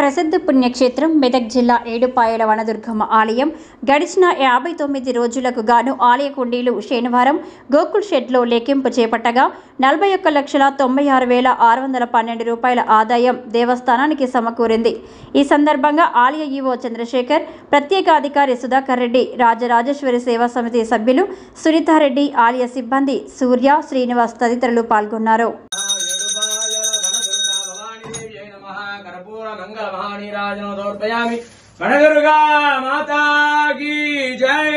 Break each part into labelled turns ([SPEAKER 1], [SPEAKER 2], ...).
[SPEAKER 1] ప్రసిద్ధ పుణ్యక్షేత్రం మెదక్ జిల్లా ఏడుపాయల వనదుర్గమ్మ ఆలయం గడిచిన 59 రోజులకు గాను ఆలయ కుండీలు శనివారం గోకుల్ షెడ్లో లెక్కింపు చేపట్టగా 41,96,612 రూపాయల ఆదాయం దేవస్థానానికి సమకూరింది. ఈ సందర్భంగా ఆలయ ఈవో చంద్రశేఖర్, ప్రత్యేక అధికారి సుధాకర్ రెడ్డి, రాజరాజేశ్వరి సేవా సమితి సభ్యులు సునీతారెడ్డి, ఆలయ సిబ్బంది సూర్య, శ్రీనివాస్ తదితరులు పాల్గొన్నారు.
[SPEAKER 2] मंगल महानीराजनो समर्पयामि। वनदुर्गा माता की जय।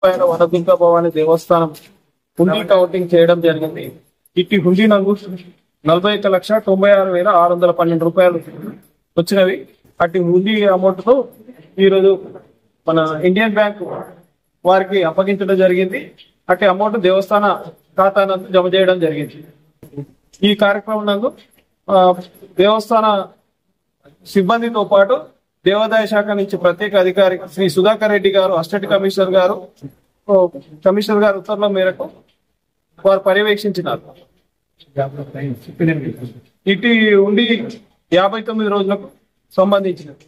[SPEAKER 3] వనదుర్గా భవాని దేవస్థానం హుండీ కౌంటింగ్ చేయడం జరిగింది. ఇట్టి హుండీ నాకు 41,96,612 రూపాయలు వచ్చినవి. అట్టి హుండీ అమౌంట్ తో ఈరోజు మన ఇండియన్ బ్యాంక్ వారికి అప్పగించడం జరిగింది. అట్టి అమౌంట్ దేవస్థాన ఖాతా జమ చేయడం జరిగింది. ఈ కార్యక్రమం నాకు దేవస్థాన సిబ్బందితో పాటు దేవాదాయ శాఖ నుంచి ప్రత్యేక అధికారి శ్రీ సుధాకర్ రెడ్డి గారు, అసిస్టెంట్ కమిషనర్ గారు ఉత్తర్వుల మేరకు వారు పర్యవేక్షించినారు. ఇటు ఉండి 59 రోజులకు సంబంధించినది.